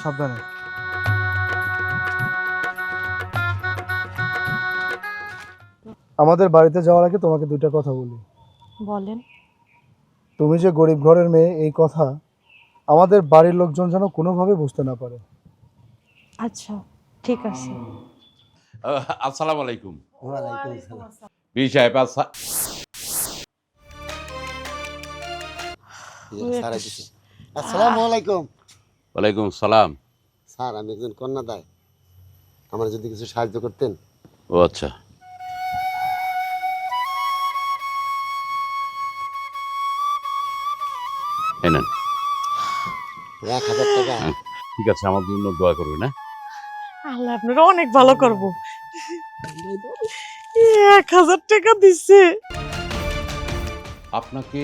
সাবধানে। আমাদের বাড়িতে যাওয়ার আগে তোমাকে দুইটা কথা বলি। বলেন। তুমি যে গরিব ঘরের মেয়ে এই কথা আমাদের বাড়ির লোকজন যেন কোনোভাবে বুঝতে না পারে। আচ্ছা, ঠিক আছে। আসসালামু আলাইকুম। ওয়ালাইকুম আসসালাম। বি সাহেব স্যার আইতেছে। আসসালামু আলাইকুম। ওয়ালাইকুম সালাম। স্যার আমি একজন কন্যাদায়, আমার যদি কিছু সাহায্য করতেন। ও আচ্ছা, এই নেন। 1000 টাকা। ঠিক আছে, আমার জন্য দোয়া করবেন। হ্যাঁ, আল্লাহ আপনারা অনেক ভালো করবো। 1000 টাকা দিচ্ছে। আপনাকে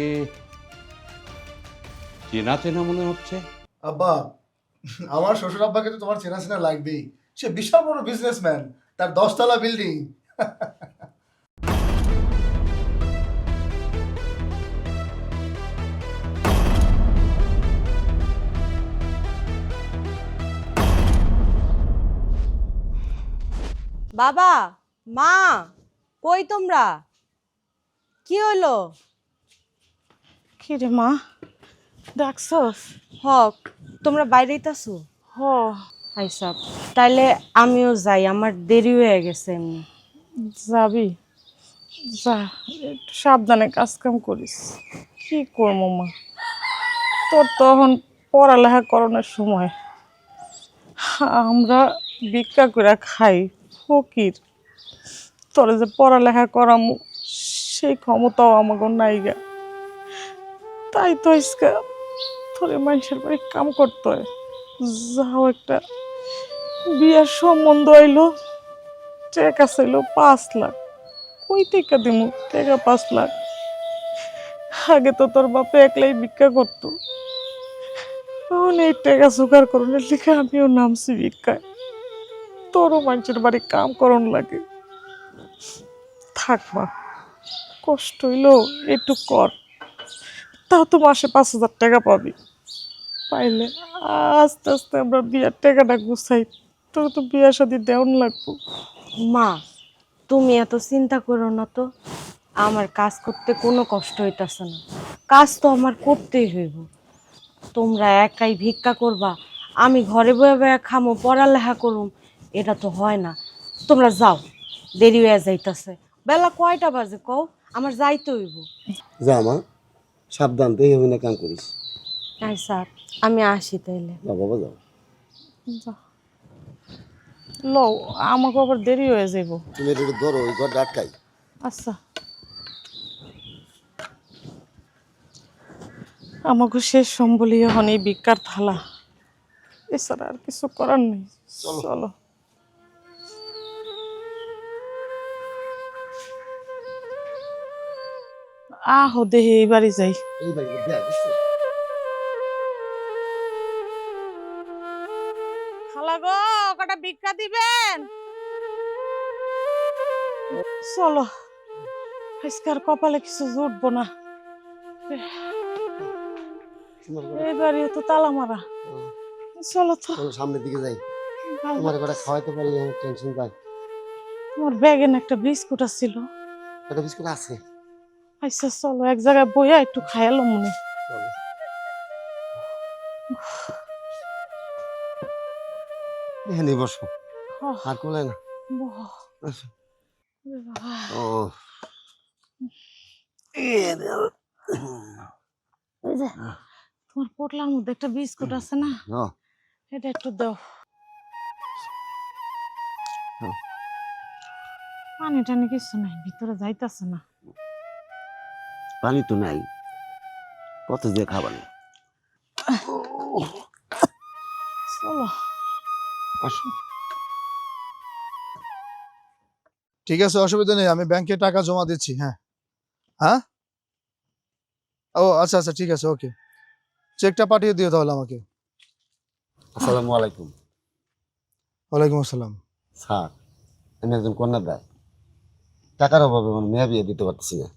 চেনা চেনা মনে হচ্ছে। আব্বা, আমার শ্বশুর আব্বাকে তো তোমার চেনা চেনা লাগবেই। সে বিশাল বড় বিজনেসম্যান, তার 10 তলা বিল্ডিং। বাবা, মা, কই তোমরা? কি হলো? কি রে মা, ডাকছস? হক, তোমরা বাইরেই তাছো? হ। আইসাব, তাইলে আমিও যাই, আমার দেরি হয়ে গেছে এমনি। যাবি? যা, একটু সাবধানে কাজ কাম করিস। কি করবো মা, তোর তখন পড়ালেখা করানোর সময়, আমরা ভিক্ষা করে খাই, ফকির। তোরে যে পড়ালেখা করামু সেই ক্ষমতাও আমাকে নাই গা। তাই তো ইসকা তোরে মানুষের বাড়ি কাম করতে হয়। যাও, একটা বিয়ার সম্বন্ধ আইলো, টাকা চাইলো 5 লাখ। কই টাকা দিমু টাকা 5 লাখ? আগে তো তোর বাপে একলাই ভিক্ষা করতো, এখন এই টাকা জোগাড় করণের লিখে আমিও নামছি ভিক্ষায়। তোরও মানুষের বাড়ি কাম করন লাগে। থাক মা, কষ্ট হইলো একটু কর, তাও তো মাসে 5,000 টাকা পাবি। পাইলে আস্তে আস্তে আমরা বিয়ার টাকাটা গুছাই, তোর তো বিয়া শাদি দেওয়ান লাগবো। মা, তুমি এত চিন্তা করো না তো। আমার কাজ করতে কোনো কষ্ট হইতাছে না, কাজ তো আমার করতেই হইব। তোমরা একাই ভিক্ষা করবা, আমি ঘরে বয়ে বয়ে খামো, পড়ালেখা করুম, এটা তো হয় না। তোমরা যাও, দেরি হয়ে যাইতাছে। বেলা কয়টা বাজে কও? আমার যাইতে হইব। যা মা, সাবধান দেখে না কাম করিস। আচ্ছা, আমি আসি তাইলে। যা বাবা যাও। যা, লো, আমাকে আবার দেরি হয়ে যাইব। তুমি একটু ধরো, ওই ঘর আটকাই। আচ্ছা, আমাকে শেষ সম্বলি এখন এই ভিক্ষার থালা, এছাড়া আর কিছু করার নেই। চলো। আহো দেহে এই বাড়ি যাই। এই বাড়ি দেখ বুঝছো? খালা গো, কটা ভিক্ষা দিবেন? চলো, আজকার কপালে কিছু জুটবো না। তোমার ঘরে এই বাড়ি তো তালা মারা। চলো তো। চলো সামনের দিকে যাই। ভালো। তোমার ঘরে খাওয়াইতে পারি, আমার টেনশন যায়। তোমার ব্যাগে না একটা বিস্কুট ছিল? একটা বিস্কুট আছে। আচ্ছা চলো, এক জায়গায় বইয়া একটু খাইলো মনে। চলো। এখানে বসো, আর কোলে না। আসো। ও এই যে তোমার পোটলার মধ্যে একটা বিস্কুট আছে না, এটা একটু দাও। পানি টানি কিছু নাই, ভিতরে যাইতাছে না। পানি তো নাই, কত দিয়ে খাবার। চলো। আসো। ঠিক আছে, অসুবিধা নেই, আমি ব্যাংকে টাকা জমা দিচ্ছি। হ্যাঁ হ্যাঁ, ও আচ্ছা আচ্ছা, ঠিক আছে, ওকে। চেকটা পাঠিয়ে দিও তাহলে আমাকে। আসসালামু আলাইকুম। ওয়ালাইকুম আসসালাম। স্যার, আমি একজন কন্যাদায়, টাকার অভাবে আমার মেয়ে বিয়ে দিতে পারছি না,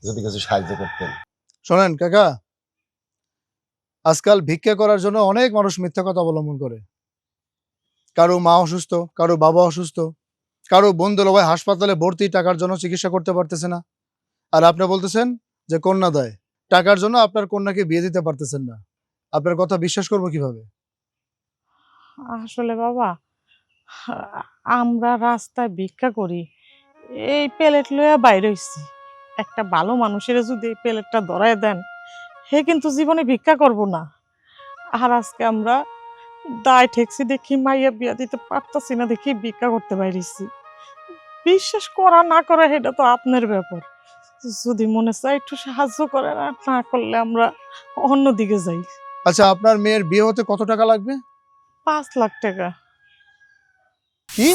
যদি কিছু সাহায্য করতেন। শোনেন কাকা, আজকাল ভিক্ষা করার জন্য অনেক মানুষ মিথ্যা কথা অবলম্বন করে। কারো মা অসুস্থ, কারো বাবা অসুস্থ, কারো বন্ধু ভাই হাসপাতালে ভর্তি, টাকার জন্য চিকিৎসা করতে পারতেছে না। আর আপনি বলতেছেন যে কন্যা দেয়, টাকার জন্য আপনার কন্যাকে বিয়ে দিতে পারতেছেন না। আপনার কথা বিশ্বাস করবো কিভাবে? আসলে বাবা, আমরা রাস্তায় ভিক্ষা করি, এই প্লেট লইয়া বাইরে হইছি। একটা ভালো মানুষের যদি এই প্লেটটা ধরায় দেন, হে কিন্তু জীবনে ভিক্ষা করব না। আর আজকে আমরা দায় ঠেকছি দেখি মাইয়া বিয়া দিতে পারতাছি না দেখি ভিক্ষা করতে বাইরেছি। বিশ্বাস করা না করা এটা তো আপনার ব্যাপার। যদি মনে চায় একটু সাহায্য করেন, আর না করলে আমরা অন্যদিকে যাই। আচ্ছা, আপনার মেয়ের বিয়ে হতে কত টাকা লাগবে? 5 লাখ টাকা। কি?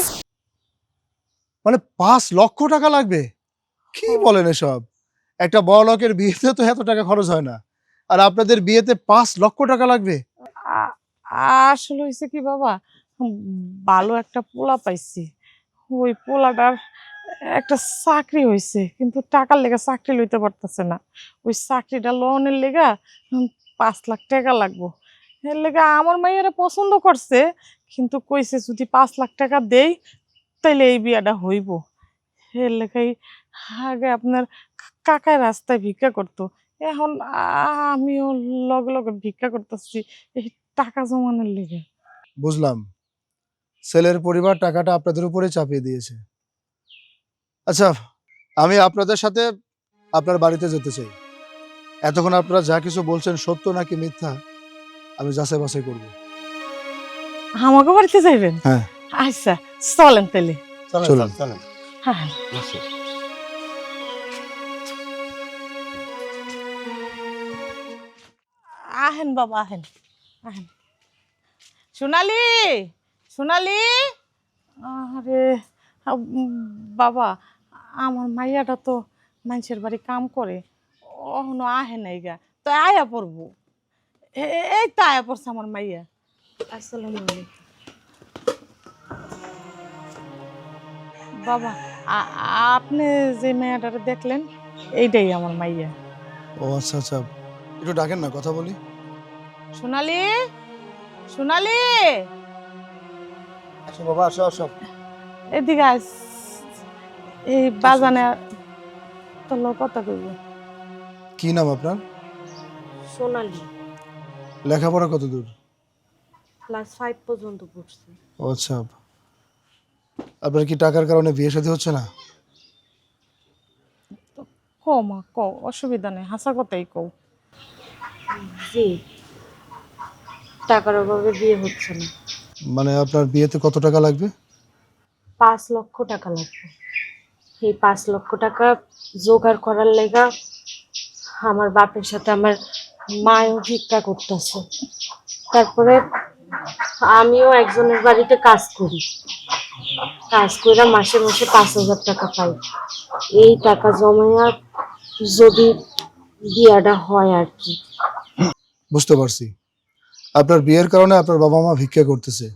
মানে 5 লক্ষ টাকা লাগবে? কি বলেন এসব? একটা বড় লোকের বিয়েতে তো এত টাকা খরচ হয় না, আর আপনাদের বিয়েতে 5 লক্ষ টাকা লাগবে? আ- আসলে হয়েছে কি বাবা, উম, ভালো একটা পোলা পাইছি। ওই পোলাটার একটা চাকরি হয়েছে, কিন্তু টাকার লেগে চাকরি লইতে পারতেছে না। ওই চাকরিটা লোনের লেগা 5 লাখ টাকা লাগবো। এর লেগে আমার মাইয়ারা পছন্দ করছে, কিন্তু কইছে যদি 5 লাখ টাকা দেই তাইলে এই বিয়াটা হইব। এর লেগাই আগে আপনার কাকায় রাস্তায় ভিক্ষা করতো, এখন আমিও লগে লগে ভিক্ষা করতেছি এই টাকা জমানোর লেগে। বুঝলাম, ছেলের পরিবার টাকাটা আপনাদের উপরে চাপিয়ে দিয়েছে। আচ্ছা, আমি আপনাদের সাথে আপনার বাড়িতে যেতে চাই। এতক্ষণ আপনারা যা কিছু বলছেন সত্য নাকি মিথ্যা আমি যাচাই বাছাই করব। আমাকে বাড়িতে যাইবেন? হ্যাঁ। আচ্ছা, চলেন তাইলে। চলুন। চলেন। হ্যাঁ, আসো। আহেন বাবা, আহেন আহেন। সোনালি, সোনালি। আরে বাবা, আমার মাইয়াটা তো মানুষের বাড়ি কাম করে, অহনো আহে নাই গা, তো আয়া পড়বো। এই তো আয়া পড়ছে আমার মাইয়া। আসসালামু আলাইকুম। বাবা, আপনি যে মেয়েটারে দেখলেন এইটাই আমার মাইয়া। ও আচ্ছা আচ্ছা, একটু ডাকেন না, কথা বলি। সোনালি, সোনালি, আসো বাবা, আসো আসো। এদিকে আস। এই বাজানে তোর লোক কথা কইব। কি নাম আপনার? সোনালি। লেখাপড়া কত দূর? ক্লাস 5 পর্যন্ত পড়ছি। ও আচ্ছা, আপনার কি টাকার কারণে বিয়ে শাদী হচ্ছে না? কও মা, কও, অসুবিধা নেই, হাসা কথাই কও। জি, টাকার অভাবে বিয়ে হচ্ছে না। মানে আপনার বিয়েতে কত টাকা লাগবে? 5 লক্ষ টাকা লাগবে। এই 5 লক্ষ টাকা জোগাড় করার লেগা আমার বাপের সাথে আমার মাও ভিক্ষা করতেছে। তারপরে আমিও একজনের বাড়িতে কাজ করি, কাজ করে মাসে মাসে 5,000 টাকা পাই। এই টাকা জমায়া যদি বিয়াটা হয় আর কি। বুঝতে পারছি, আপনার বিয়ের কারণে আপনার বাবা মা ভিক্ষা করতেছে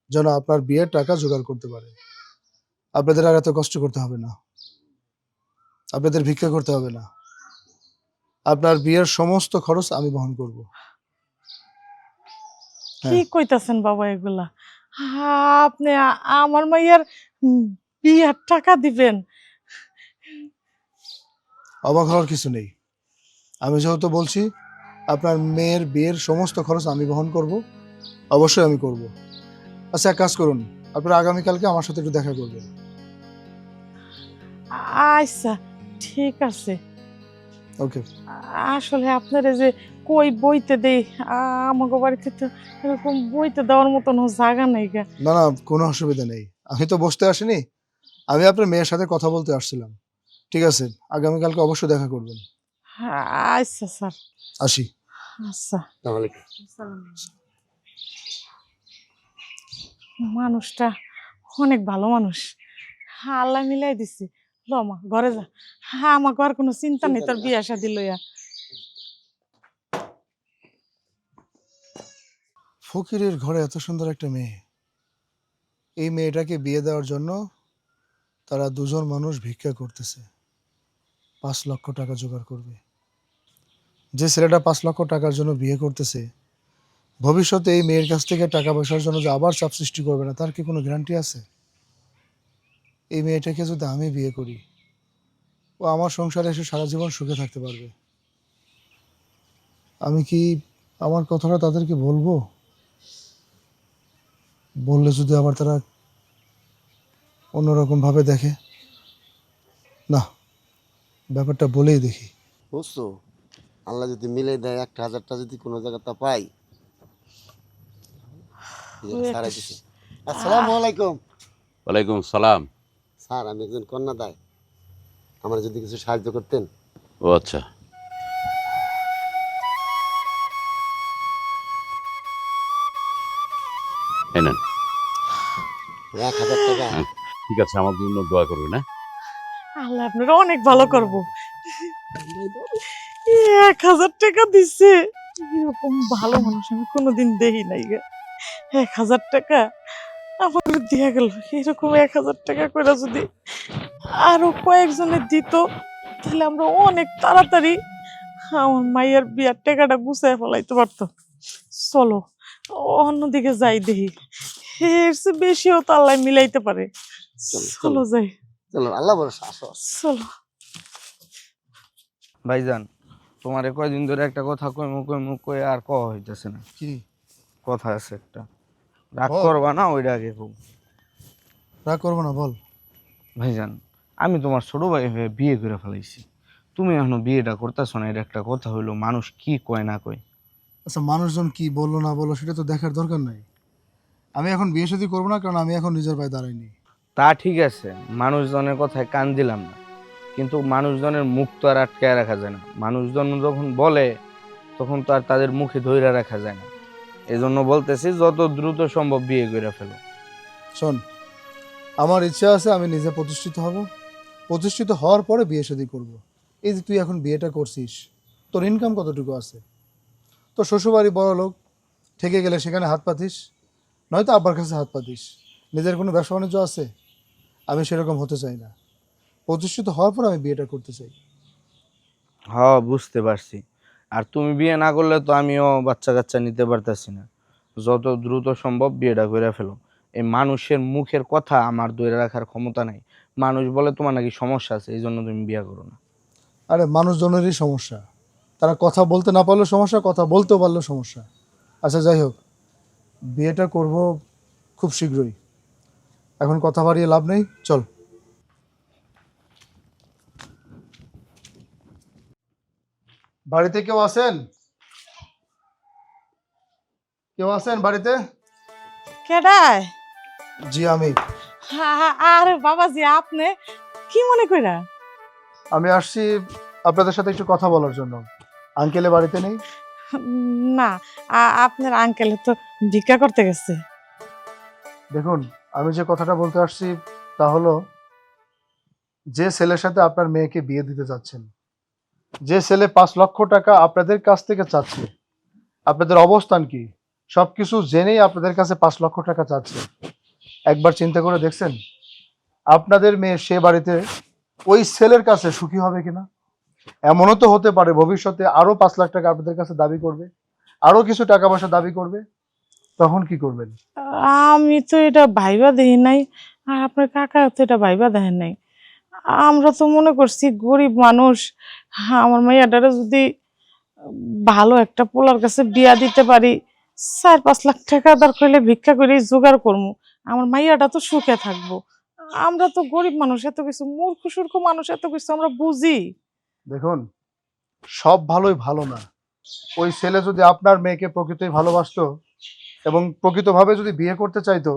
যেন আপনার বিয়ের টাকা জোগাড় করতে পারে। আপনাদের আর এত কষ্ট করতে হবে না, আপনাদের ভিক্ষা করতে হবে না। আপনার বিয়ের সমস্ত খরচ আমি বহন করব। কি কইতাছেন বাবা এগুলা? আপনি আমার মাইয়ার বিয়ার টাকা দিবেন? অবাক হওয়ার কিছু নেই। আমি যেহেতু বলছি আপনার মেয়ের বিয়ের সমস্ত খরচ আমি বহন করব, অবশ্যই আমি করব। আচ্ছা, এক কাজ করুন, আপনারা আগামীকালকে আমার সাথে একটু দেখা করবেন। আচ্ছা, ঠিক আছে। ওকে। আসলে আপনারা যে কই বইতে দেই, আমাকে বাড়িতে তো এরকম বইতে দেওয়ার মতন জায়গা নেই গা। না না, কোনো অসুবিধা নেই, আমি তো বসতে আসিনি, আমি আপনার মেয়ের সাথে কথা বলতে আসছিলাম। ঠিক আছে, আগামীকালকে অবশ্যই দেখা করবেন। আচ্ছা স্যার, আসি। আচ্ছা। তাহলে মানুষটা অনেক ভালো মানুষ, আল্লাহ মিলাই দিছে। ল মা ঘরে যা, আমাকে আর কোনো চিন্তা নেই তোর বিয়া শাদি লইয়া। ফকিরের ঘরে এত সুন্দর একটা মেয়ে, এই মেয়েটাকে বিয়ে দেওয়ার জন্য তারা দুজন মানুষ ভিক্ষা করতেছে, 5 লক্ষ টাকা জোগাড় করবে। যে ছেলেটা 5 লক্ষ টাকার জন্য বিয়ে করতেছে, ভবিষ্যতে এই মেয়ের কাছ থেকে টাকা পয়সার জন্য যে আবার চাপ সৃষ্টি করবে না, তার কি কোনো গ্যারান্টি আছে? এই মেয়েটাকে যদি আমি বিয়ে করি, ও আমার সংসারে এসে সারা জীবন সুখে থাকতে পারবে। আমি কি আমার কথাটা তাদেরকে বলবো? বললে যদি আবার তারা অন্যরকম ভাবে দেখে, না, ব্যাপারটা বলেই দেখি। বুঝছো, আল্লাহ যদি মিলে দেয় 1,000টা যদি কোনো জায়গাতে পাই। স্যার আইতেছে। আসসালামু আলাইকুম। ওয়ালাইকুম সালাম। স্যার, আমি একজন কন্যাদায়, আমার যদি কিছু সাহায্য করতেন। ও আচ্ছা, এই নেন। 1,000 টাকা। হ্যাঁ, ঠিক আছে, আমার জন্য দোয়া করবেন। হ্যাঁ, আল্লাহ আপনারা অনেক ভালো করবো। 1,000 টাকা দিচ্ছে, এরকম ভালো মানুষ আমি কোনোদিন দেখি নাই গা। 1,000 টাকা আমার দিয়া গেল। এরকম 1,000 টাকা করে যদি আরো কয়েকজনের দিত, তাহলে আমরা অনেক তাড়াতাড়ি আমার মায়ের বিয়ার টাকাটা গুছায় ফেলাইতে পারতাম। চলো অন্যদিকে যাই দেখি, এর চেয়ে বেশিও তো আল্লাহ মিলাইতে পারে। চলো, চলো যাই, চলো, আল্লাহ ভরসা, আসো। চলো। ভাইজান, তোমারে কয়দিন ধরে একটা কথা কই আর কওয়া হইতেছে না। কি কথা আছে একটা, রাগ বল। করবা না? ওইটা আগে খুব। রাগ করবো না, বল। ভাইজান, আমি তোমার ছোট ভাই হয়ে বিয়ে করে ফেলাইছি, তুমি এখনো বিয়েটা করতেছো না। এটা একটা কথা হইলো? মানুষ কি কয় না কয়। আচ্ছা, মানুষজন কি বললো না বললো সেটা তো দেখার দরকার নাই। আমি এখন বিয়ে শাদী করবো না, কারণ আমি এখন নিজের পায়ে দাঁড়াইনি। তা ঠিক আছে, মানুষজনের কথায় কান দিলাম না, কিন্তু মানুষজনের মুখ তো আর আটকায় রাখা যায় না। মানুষজন যখন বলে তখন তো আর তাদের মুখে ধইরা রাখা যায় না। এজন্য বলতেছি, যত দ্রুত সম্ভব বিয়ে করে ফেলো। শোন, আমার ইচ্ছা আছে আমি নিজে প্রতিষ্ঠিত হব, প্রতিষ্ঠিত হওয়ার পরে বিয়ে শাদী করব। এই যে তুই এখন বিয়েটা করছিস, তোর ইনকাম কতটুকু আছে? তোর শ্বশুরবাড়ি বড় লোক, ঠেকে গেলে সেখানে হাত পাতিস, নয়তো আব্বার কাছে হাত পাতিস। নিজের কোনো ব্যবসা বাণিজ্য আছে? আমি সেরকম হতে চাই না। প্রতিষ্ঠিত হওয়ার পর আমি বিয়েটা করতে চাই। হ্যাঁ, বুঝতে পারছি। আর তুমি বিয়ে না করলে তো আমিও বাচ্চা কাচ্চা নিতে পারতাছি না। যত দ্রুত সম্ভব বিয়েটা করে ফেলো। এই মানুষের মুখের কথা আমার ধরে রাখার ক্ষমতা নাই। মানুষ বলে তোমার নাকি সমস্যা আছে, এই জন্য তুমি বিয়ে করো না। আরে মানুষজনেরই সমস্যা, তারা কথা বলতে না পারলেও সমস্যা, কথা বলতেও পারলেও সমস্যা। আচ্ছা যাই হোক, বিয়েটা করব খুব শীঘ্রই, এখন কথা বাড়িয়ে লাভ নেই, চল। বাড়িতে কেউ আছেন? কেউ আছেন বাড়িতে? কেডায়? জি আমি। আরে বাবাজি, আপনি কি মনে কইরা? আমি আসছি আপনাদের সাথে একটু কথা বলার জন্য। আঙ্কেলে বাড়িতে নেই? না, আপনার আঙ্কেল তো ভিক্ষা করতে গেছে। দেখুন, আমি যে কথাটা বলতে আসছি তা হলো, যে ছেলের সাথে আপনার মেয়েকে বিয়ে দিতে যাচ্ছেন, যে ছেলে 5 লক্ষ টাকা আপনাদের কাছ থেকে চাচ্ছে, আপনাদের অবস্থান কি সবকিছু জেনেই আপনাদের কাছে 5 লক্ষ টাকা চাচ্ছে, একবার চিন্তা করে দেখছেন আপনাদের মেয়ে সে বাড়িতে ওই ছেলের কাছে সুখী হবে কিনা? এমনও তো হতে পারে ভবিষ্যতে আরো 5 লাখ টাকা আপনাদের কাছে দাবি করবে, আরো কিছু টাকা পয়সা দাবি করবে, তখন কি করবেন? আমি তো এটা ভাইবা দেখি নাই, আর আপনার কাকা তো এটা ভাইবা দেখেন নাই। আমরা তো মনে করছি গরিব মানুষ, আমার মাইয়াটারে যদি ভালো একটা পোলার কাছে বিয়া দিতে পারি, 4-5 লাখ টাকা দরকার হলে ভিক্ষা করে জোগাড় করবো, আমার মাইয়াটা তো সুখে থাকবো। আমরা তো গরিব মানুষ, এত কিছু মূর্খ সূর্খ মানুষ, এত কিছু আমরা বুঝি। দেখুন, সব ভালোই ভালো না। ওই ছেলে যদি আপনার মেয়েকে প্রকৃতই ভালোবাসতো এবং প্রকৃতভাবে যদি বিয়ে করতে চাইতো,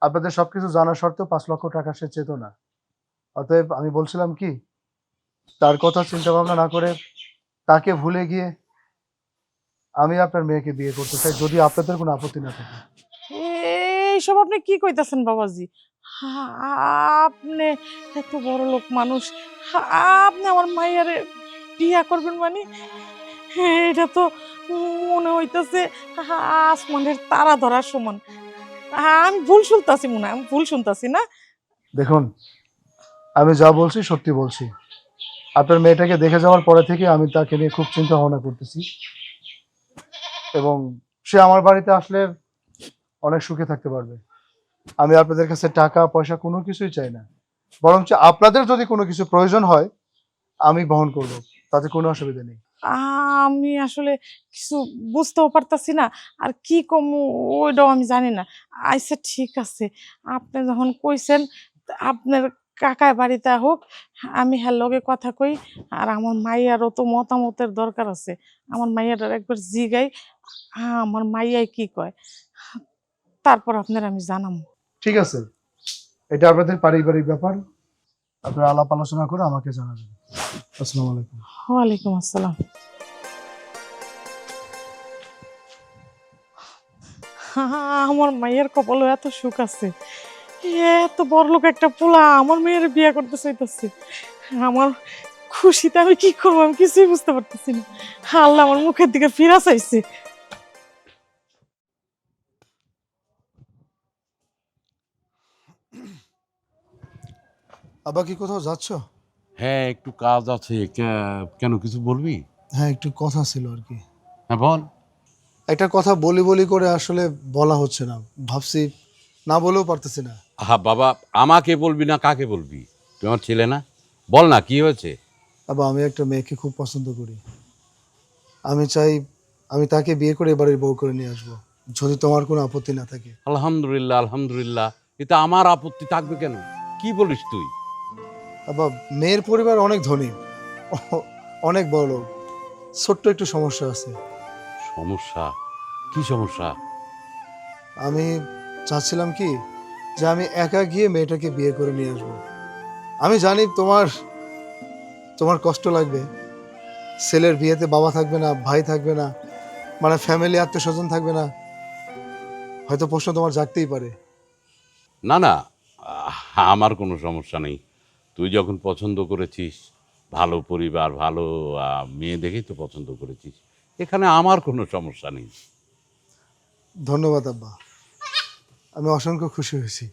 আপনাদের সবকিছু জানা সত্ত্বেও 5 লক্ষ টাকা সে চেত না। অতএব আমি বলছিলাম কি, তার কথা চিন্তা ভাবনা না করে তাকে ভুলে গিয়ে আমি আপনার মেয়েকে বিয়ে করতে চাই, যদি আপনাদের কোনো আপত্তি না থাকে। এইসব আপনি কি কইতাছেন বাবাজি? আপনি এত বড় লোক মানুষ, আপনি আমার মাইয়ারে বিয়া করবেন মানে? এটা তো মনে হইতাছে আসমানের তারা ধরার সমান। আমি ভুল শুনতাছি মনে হয়, আমি ভুল শুনতাছি না? দেখুন, আমি যা বলছি সত্যি বলছি। আপনার মেয়েটাকে দেখে যাওয়ার পরে থেকে আমি তাকে নিয়ে খুব চিন্তা ভাবনা করতেছি, এবং সে আমার বাড়িতে আসলে অনেক সুখে থাকতে পারবে। আমি আপনাদের কাছে টাকা পয়সা কোনো কিছুই চাই না, বরঞ্চ আপনাদের যদি কোনো কিছু প্রয়োজন হয় আমি বহন করব, তাতে কোনো অসুবিধা নেই। আমি আসলে কিছু বুঝতেও পারতাছি না, আর কি কম ওইটাও আমি জানি না। আচ্ছা ঠিক আছে, আপনি যখন কইছেন আপনার কাকার বাড়িতে হোক, আমি হ্যার লগে কথা কই। আর আমার মাইয়ারও তো মতামতের দরকার আছে। আমার মাইয়াটার একবার জিগাই আমার মাইয়াই কি কয়, তারপর আপনার আমি জানাবো। ঠিক আছে, এটা আপনাদের পারিবারিক ব্যাপার, আপনারা আলাপ আলোচনা করে আমাকে জানাবেন। আসসালামু আলাইকুম। ওয়ালাইকুম আসসালাম। আমার মায়ের কপালে এত সুখ আছে, এত বড়লোক একটা পোলা আমার মেয়ের বিয়ে করতে চাইতেছে। আমার খুশিতে আমি কি করবো আমি কিছুই বুঝতে পারতেছি না। আল্লাহ আমার মুখের দিকে ফিরা চাইছে। আব্বা কি কোথাও যাচ্ছ? হ্যাঁ, একটু কাজ আছে। কেন, কিছু বলবি? হ্যাঁ, একটু কথা ছিল আর কি। হ্যাঁ বল। একটা কথা বলি বলি করে আসলে বলা হচ্ছে না, ভাবছি না বলেও পারতেছি না। বাবা, আমাকে বলবি না কাকে বলবি? তুই আমার ছেলে না, বল না কি হয়েছে। আব্বা, আমি একটা মেয়েকে খুব পছন্দ করি। আমি চাই আমি তাকে বিয়ে করে এবারের বউ করে নিয়ে আসবো, যদি তোমার কোনো আপত্তি না থাকে। আলহামদুলিল্লাহ, আলহামদুলিল্লাহ। এটা আমার আপত্তি থাকবে কেন? কি বলিস তুই? আব্বা, মেয়ের পরিবার অনেক ধনী, অনেক বড় লোক। ছোট্ট একটু সমস্যা আছে। সমস্যা? কি সমস্যা? আমি চাচ্ছিলাম কি যে আমি একা গিয়ে মেয়েটাকে বিয়ে করে নিয়ে আসবো। আমি জানি তোমার তোমার কষ্ট লাগবে, ছেলের বিয়েতে বাবা থাকবে না, ভাই থাকবে না, মানে ফ্যামিলি আত্মীয় স্বজন থাকবে না, হয়তো প্রশ্ন তোমার জাগতেই পারে। না না, আমার কোনো সমস্যা নেই। তুই যখন পছন্দ করেছিস, ভালো পরিবার, ভালো মেয়ে দেখেই তো পছন্দ করেছিস, এখানে আমার কোনো সমস্যা নেই। ধন্যবাদ আব্বা, আমি অসংখ্য খুশি হয়েছি।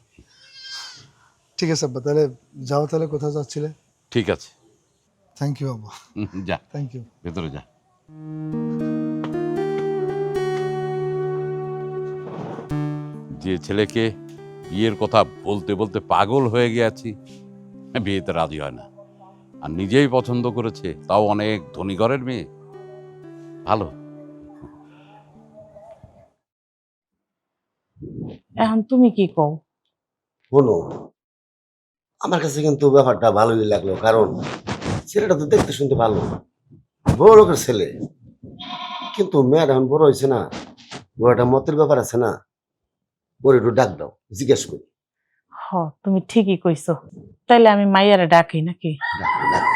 ঠিক আছে আব্বা, তাহলে যাও। তাহলে কোথাও যাচ্ছিলে? ঠিক আছে। থ্যাংক ইউ আব্বা। যা, থ্যাংক ইউ। ভেতরে যা। যে ছেলেকে বিয়ের কথা বলতে বলতে পাগল হয়ে গেছি, বিয়েতে রাজি হয় না, আর নিজেই পছন্দ করেছে, তাও অনেক ধনী ঘরের মেয়ে। ভালো। এখন তুমি কি কও? শোনো, আমার কাছে কিন্তু ব্যাপারটা ভালোই লাগলো, কারণ ছেলেটা তো দেখতে শুনতে ভালো, বড় লোকের ছেলে, কিন্তু মেয়েটা এখন বড় হয়েছে না, বড় একটা মতের ব্যাপার আছে না, ওর একটু ডাক দাও, জিজ্ঞেস করি। হ, তুমি ঠিকই কইছো। তাইলে আমি মাইয়ারে ডাকি নাকি? ডাকো, ডাকো।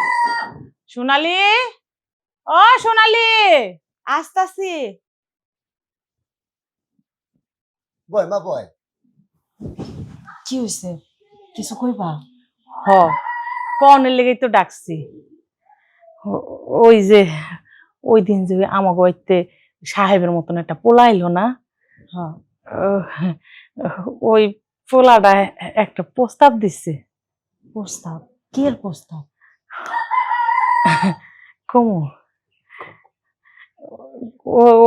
সোনালি, ও সোনালি, আসতাছি। বয় মা বয়। কি হয়েছে, কিছু কইবা? হ, কনের লেগেই তো ডাকছি। ওই যে ওই দিন যে আমাকে বাড়িতে সাহেবের মতন একটা পোলা এলো না, হ্যাঁ। ওই পোলাটা একটা প্রস্তাব দিচ্ছে। প্রস্তাব? কি এর প্রস্তাব? কমু,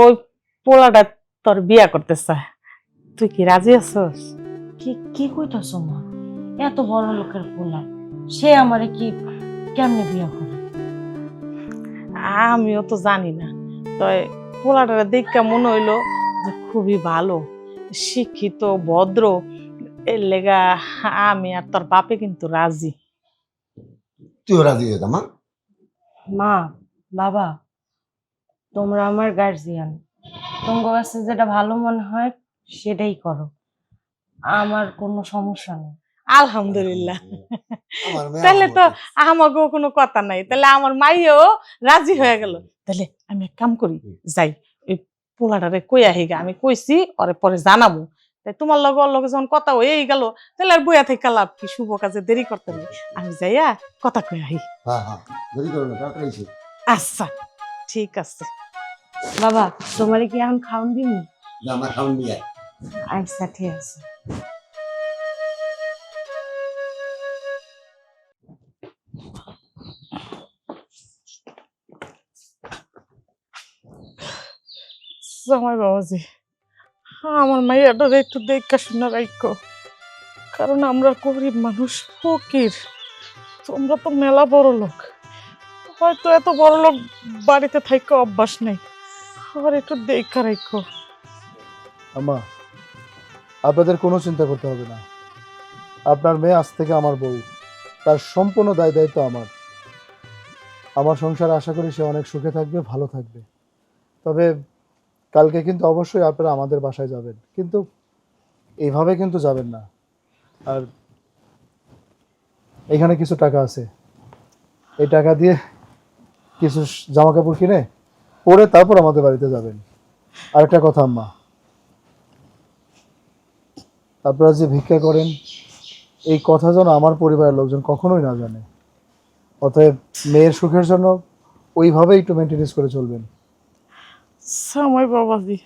ওই পোলাটা তোর বিয়া করতে চায়, তুই কি রাজি আছস? কি কি কইতাছো মা? এত বড় লোকের পোলা, সে আমারে কি কেমনে বিয়ে করে? আমিও তো জানি না, তবে পোলাটারে দেখে মনে হইলো যে খুবই ভালো, শিক্ষিত, ভদ্র। এর লেগা আমি আর তোর বাপে কিন্তু রাজি। তুইও রাজি হয়ে যা মা। মা, বাবা, তোমরা আমার গার্জিয়ান, তোমার কাছে যেটা ভালো মনে হয় সেটাই করো, আমার কোনো সমস্যা নেই। আলহামদুলিল্লাহ। আমার মেয়ে তাহলে আমার তো মতো। আমাকেও কোনো কথা নাই, তাহলে আমার মাইও রাজি হয়ে গেল। তাহলে আমি এক কাম করি, যাই ওই পোলাটারে কই আহিগা, আমি কইছি ওরে পরে জানাবো। তাই তোমার লগে ওর লগে যখন কথা হয়েই গেল, তাহলে আর বইয়া থেকে লাভ কি, শুভ কাজে দেরি করতে নেই। আমি যাইয়া কথা কই আহি। হ্যাঁ হ্যাঁ, দেরি করো না, তাড়াতাড়ি এসো। আচ্ছা ঠিক আছে। বাবা, তোমারে কি এখন খাওন দিমু? যা, আমার খাওন দিয়ে আয়। আচ্ছা ঠিক আছে। জামাই বাবাজি, আমার মাইয়াটার একটু দেখা শুনে রাখো, কারণ আমরা গরিব মানুষ, ফকির। তোমরা তো মেলা বড় লোক, হয়তো এত বড় লোক বাড়িতে থাইকা অভ্যাস নেই, আবার একটু দেখা রাখো। আম্মা, আপনাদের কোনো চিন্তা করতে হবে না। আপনার মেয়ে আজ থেকে আমার বউ, তার সম্পূর্ণ দায় দায়িত্ব আমার। আমার সংসারে আশা করি সে অনেক সুখে থাকবে, ভালো থাকবে। তবে কালকে কিন্তু অবশ্যই আপনারা আমাদের বাসায় যাবেন, কিন্তু এইভাবে কিন্তু যাবেন না। আর এখানে কিছু টাকা আছে, এই টাকা দিয়ে কিছু জামা কাপড় কিনে পরে তারপর আমাদের বাড়িতে যাবেন। আরেকটা কথা আম্মা, আপনারা যে ভিক্ষা করেন এই কথা যেন আমার পরিবারের লোকজন কখনোই না জানে। অতএব মেয়ের সুখের জন্য ওইভাবেই একটু মেনটেনেন্স করে চলবেন। জামাই বাবাজি,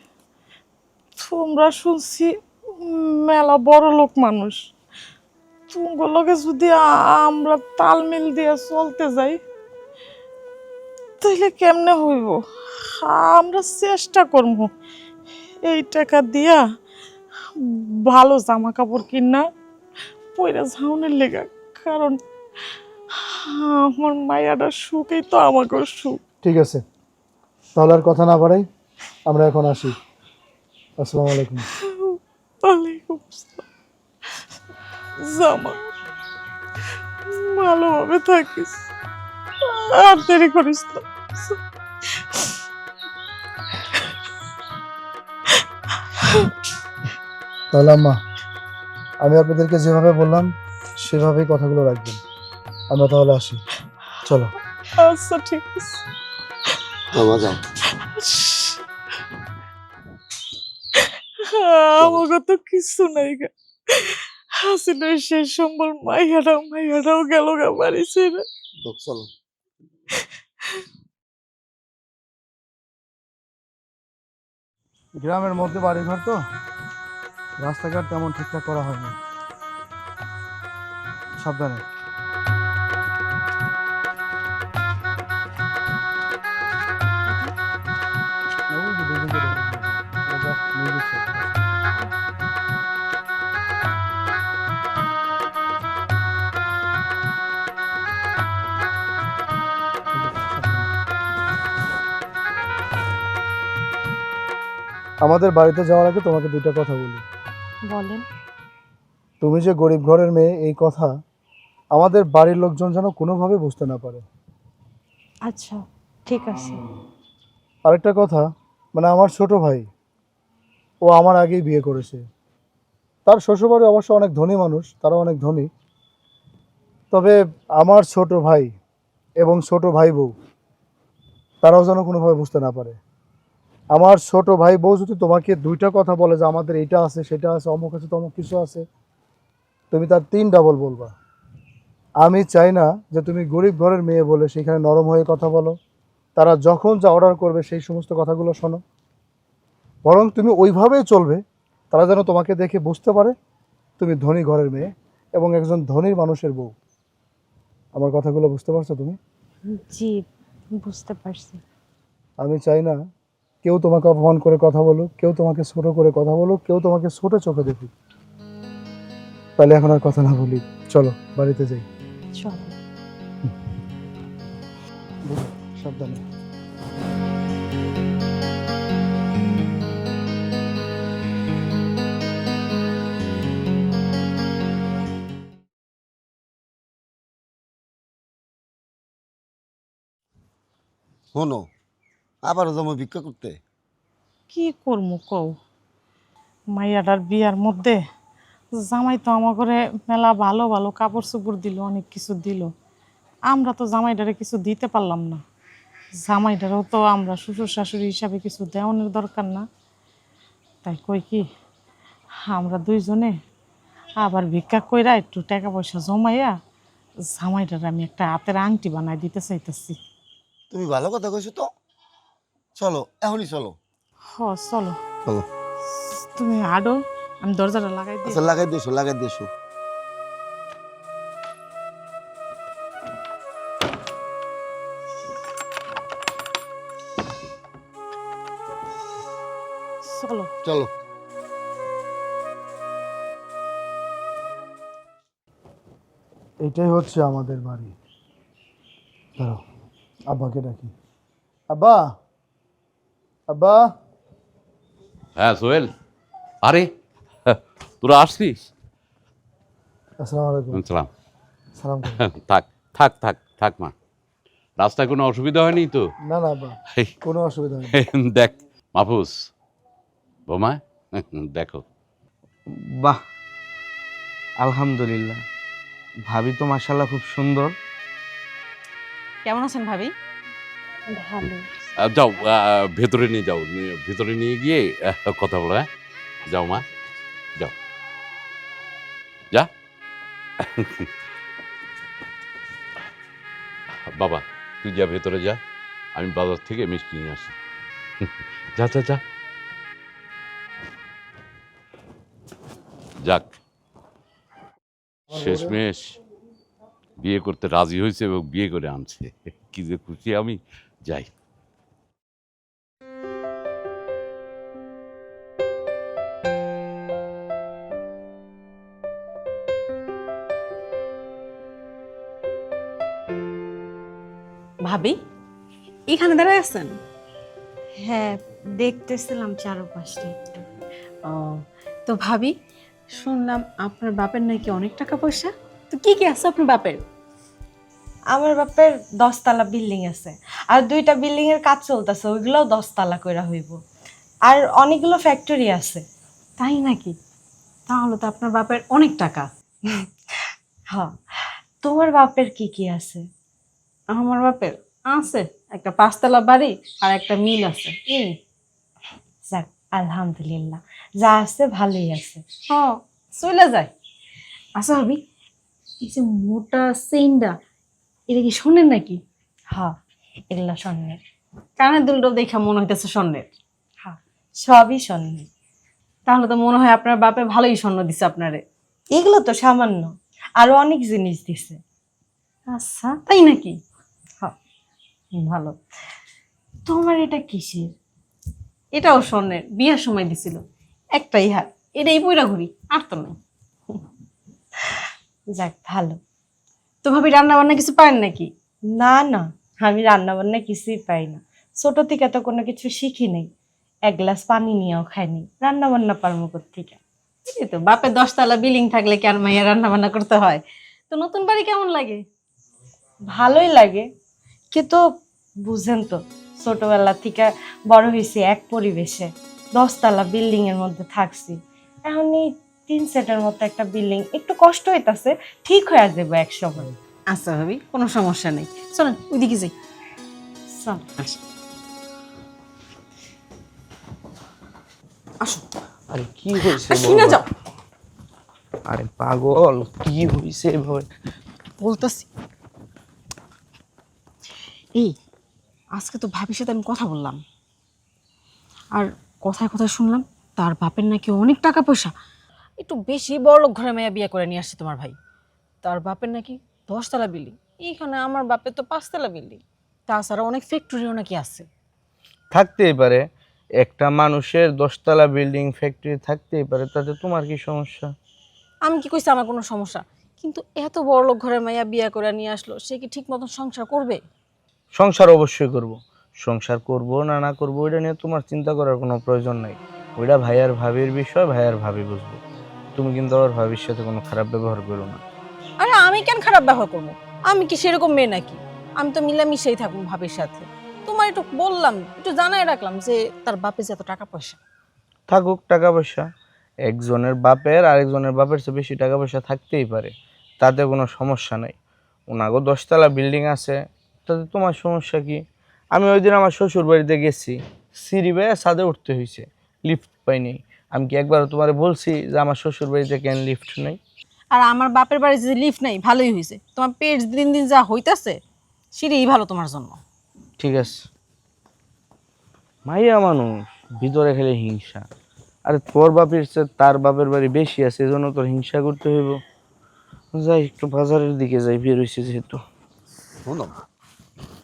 তোমরা শুনছি মেলা বড় লোক মানুষ, তোমাগুলোকে যদি আমরা তালমিল দিয়ে চলতে যাই তাহলে কেমনে হইব? আমরা চেষ্টা করবো এই টাকা দিয়া ভালো জামা কাপড় কিনা পয়রা ঝাউনের লেগা, কারণ আমার মায়াটার সুখই তো আমাকে সুখ। ঠিক আছে, তাহলে আর কথা না বাড়াই, আমরা এখন আসি। আসসালামু আলাইকুম। ওয়ালাইকুম আসসালাম। জামা, ভালোভাবে থাকিস, আর দেরি করিস না। তাহলে আম্মা, আমি আপনাদেরকে যেভাবে বললাম সেভাবেই কথাগুলো রাখবেন। আমরা তাহলে আসি, চলো। আচ্ছা ঠিক আছে। মামা যাও। আমাকে তো কিছু নাই গা, হাসিনা শেষ সম্বল, মাইয়াটাও গেল গা বাড়ি ছেড়ে। চলো। গ্রামের মধ্যে বাড়িঘর তো, রাস্তাঘাট তেমন ঠিকঠাক করা হয়নি। সাবধানে। আমাদের বাড়িতে যাওয়ার আগে তোমাকে দুইটা কথা বলি। বলেন। তুমি যে গরিব ঘরের মেয়ে এই কথা আমাদের বাড়ির লোকজন যেন কোনোভাবে বুঝতে না পারে। আচ্ছা ঠিক আছে। আরেকটা কথা, মানে আমার ছোট ভাই, ও আমার আগেই বিয়ে করেছে। তার শ্বশুরবাড়ি অবশ্য অনেক ধনী মানুষ, তারা অনেক ধনী। তবে আমার ছোট ভাই এবং ছোট ভাই বউ তারাও যেন কোনোভাবে বুঝতে না পারে। আমার ছোট ভাই বউ যদি তোমাকে দুইটা কথা বলে যে আমাদের এটা আছে সেটা আছে অমুক আছে তমুক কিছু আছে, তুমি তার 3 ডাবল বলবা। আমি চাই না যে তুমি গরিব ঘরের মেয়ে বলে সেখানে নরম হয়ে কথা বলো, তারা যখন যা অর্ডার করবে সেই সমস্ত কথাগুলো শোনো। বরং তুমি ওইভাবেই চলবে, তারা যেন তোমাকে দেখে বুঝতে পারে তুমি ধনী ঘরের মেয়ে এবং একজন ধনী মানুষের বউ। আমার কথাগুলো বুঝতে পারছো তুমি? জি, বুঝতে পারছি। আমি চাই না কেউ তোমাকে অপমান করে কথা বলুক, কেউ তোমাকে ছোট করে কথা বলুক, কেউ তোমাকে ছোট চোখে দেখুক। তাহলে এখন আর কথা না বলি, চলো বাড়িতে যাই। চলো। সাবধানে। শোনো, আবারও যাবো ভিক্ষা করতে। কি করবো কও, মাইয়াটার বিয়ার মধ্যে জামাই তো আমার ঘরে মেলা ভালো ভালো কাপড় চোপড় দিল, অনেক কিছু দিল। আমরা তো জামাইটারে কিছু দিতে পারলাম না। জামাইটারও তো আমরা শ্বশুর শাশুড়ি হিসাবে কিছু দেওয়ানোর দরকার না। তাই কই কি, আমরা দুইজনে আবার ভিক্ষা কইরা একটু টাকা পয়সা জমাইয়া জামাইটার আমি একটা হাতের আংটি বানাই দিতে চাইতেছি। তুমি ভালো কথা কইছো তো, চলো এখনই চলো। হ চলো, চলো। তুমি আডো, আমি দরজাটা লাগাই দিই। আচ্ছা লাগাই দিয়েছো, লাগাই দিয়েছো। চলো। এটাই হচ্ছে আমাদের বাড়ি। দাঁড়াও, আব্বাকে ডাকি। আব্বা, আব্বা। হ্যাঁ সোহেল, আরে তোরা আসছিস? আসসালামু আলাইকুম। সালাম। সালাম করুন। থাক থাক থাক থাক মা, রাস্তায় কোনো অসুবিধা হয়নি তো? না না আব্বা, এই, কোনো অসুবিধা নেই। দেখ মাহফুজ, বোমা, দেখো। বাহ, আলহামদুলিল্লাহ, ভাবি তো মাশাআল্লাহ খুব সুন্দর। কেমন আছেন ভাবি? ভালো। যাও, ভেতরে নিয়ে যাও, ভেতরে নিয়ে গিয়ে কথা বলো। হ্যাঁ, যাও মা, যাও, যা। বাবা তুই যা, ভেতরে যা, আমি বাজার থেকে মিষ্টি নিয়ে আসি। যা যা যা। যাক, শেষমেশ বিয়ে করতে রাজি হয়েছে এবং বিয়ে করে আনছে, কি যে খুশি আমি। যাই। ভাবি এখানে দাঁড়ায় আছেন? হ্যাঁ, দেখতেছিলাম চারপাশটা একটু। ও, তো ভাবি শুনলাম আপনার বাপের নাকি অনেক টাকা পয়সা, তো কি কি আছে আপনার বাপের? আমার বাপের 10 তলা বিল্ডিং আছে, আর 2টা বিল্ডিং এর কাজ চলতেছে, ওইগুলোও 10 তলা কইরা হইব। আর অনেকগুলো ফ্যাক্টরি আছে। তাই নাকি? তাহলে তো আপনার বাপের অনেক টাকা। হ্যাঁ, তোমার বাপের কি কি আছে? আমার বাপের আছে একটা 5 তলা বাড়ি আর একটা মিল আছে। যাক, আলহামদুলিল্লাহ, যা আছে ভালোই আছে। হ্যাঁ, চলে যায়। আচ্ছা ভাবি, এই যে মোটা চেইনটা, এটা কি স্বর্ণের নাকি? হ্যাঁ, এগুলো স্বর্ণের। কানের দুলটাও দেখা মনে হইতেছে স্বর্ণের। হ্যাঁ, সবই স্বর্ণের। তাহলে তো মনে হয় আপনার বাপে ভালোই স্বর্ণ দিছে আপনারে। এগুলো তো সামান্য, আরো অনেক জিনিস দিছে। আচ্ছা, তাই নাকি? হ্যাঁ। ভালো। তোমার এটা কিসের? এটাও স্বর্ণের, বিয়ের সময় দিছিল। একটাই হার, এটাই পয়রা ঘুরি, আর তো নাই। যাক, ভালো। তো ভাবি রান্না বান্না কিছু পারেন নাকি? না না, আমি রান্না বান্না কিছুই পাই না। ছোট থেকে তো কোনো কিছু শিখি নাই, 1 গ্লাস পানি নিয়েও খাইনি, রান্না বান্না পারবো কোত্থেকে? এই তো বাপের 10 তলা বিল্ডিং থাকলে কি আর মাইয়া রান্না বান্না করতে হয়? তো নতুন বাড়ি কেমন লাগে? ভালোই লাগে, কিন্তু বুঝেন তো, ছোটবেলা থেকে বড় হয়েছি এক পরিবেশে, 10 তলা বিল্ডিং এর মধ্যে থাকছি। এখন এই 3 সেটের মতো একটা বিল্ডিং, একটু কষ্ট হইতাছে, ঠিক হয়ে যাবে এক সময়। আচ্ছা ভাবি, কোনো সমস্যা নেই, চলেন ওইদিকে যাই। চল। আসো, আরে কি হয়েছে শুনে যাও। আরে পাগল, কি হয়েছে এভাবে? বলতেছি, এই আজকে তো ভাবির সাথে আমি কথা বললাম, আর কথায় কথায় শুনলাম তার বাপের নাকি অনেক টাকা পয়সা, একটু বেশি বড়লোক ঘরে মেয়ে বিয়ে করে নিয়ে আসছে তোমার ভাই। তার বাপের নাকি 10 তলা বিল্ডিং, এইখানে আমার বাপের তো 5 তলা বিল্ডিং, তাছাড়া অনেক ফ্যাক্টরিও নাকি আছে। থাকতেই পারে, একটা মানুষের 10 তলা বিল্ডিং ফ্যাক্টরি থাকতেই পারে, তাতে তোমার কি সমস্যা? আমি কি কইছি আমার কোনো সমস্যা, কিন্তু এত বড়লোক ঘরে মেয়ে বিয়ে করে নিয়ে আসলো, সে কি ঠিক মতন সংসার করবে? সংসার অবশ্যই করব। সংসার করব না না করব ওইটা নিয়ে তোমার চিন্তা করার কোনো প্রয়োজন নাই। ওইটা ভাইয়ার ভাবির বিষয়, ভাইয়ার ভাবি বুঝবো। তুমি কিন্তু আমার ভাবির সাথে কোনো খারাপ ব্যবহার করো না। আরে আমি কেন খারাপ ব্যবহার করবো? আমি কি সেরকম মেয়ে নাকি? আমি তো মিলামিশাই থাকবো ভাবির সাথে। তোমার একটু বললাম, একটু জানাই রাখলাম যে তার বাপে যে এত টাকা পয়সা। থাকুক টাকা পয়সা, একজনের বাপের আরেকজনের বাপের চেয়ে বেশি টাকা পয়সা থাকতেই পারে, তাতে কোনো সমস্যা নাই। ওনাগো 10 তলা বিল্ডিং আছে, তাতে তোমার সমস্যা কি? আমি ওই দিন আমার শ্বশুর বাড়িতে গেছি, সিঁড়ি বেয়ে ছাদে উঠতে হয়েছে, লিফট পাইনি। আমি কি একবারও তোমারে বলছি যে আমার শ্বশুর বাড়িতে কেন লিফট নেই? আর আমার বাপের বাড়ি যে লিফট নাই, ভালোই হয়েছে। তোমার পেট দিন দিন যা হইতাছে, সেটাই ভালো তোমার জন্য। ঠিক আছে, মাইয়া মানুষ, ভিতরে খেলে হিংসা। আরে তোর বাপের চেয়ে তার বাপের বাড়ি বেশি আছে, এজন্য তোর হিংসা করতে হইব। যাই একটু বাজারের দিকে যাই, বের হয়েছে যেহেতু। শোনো,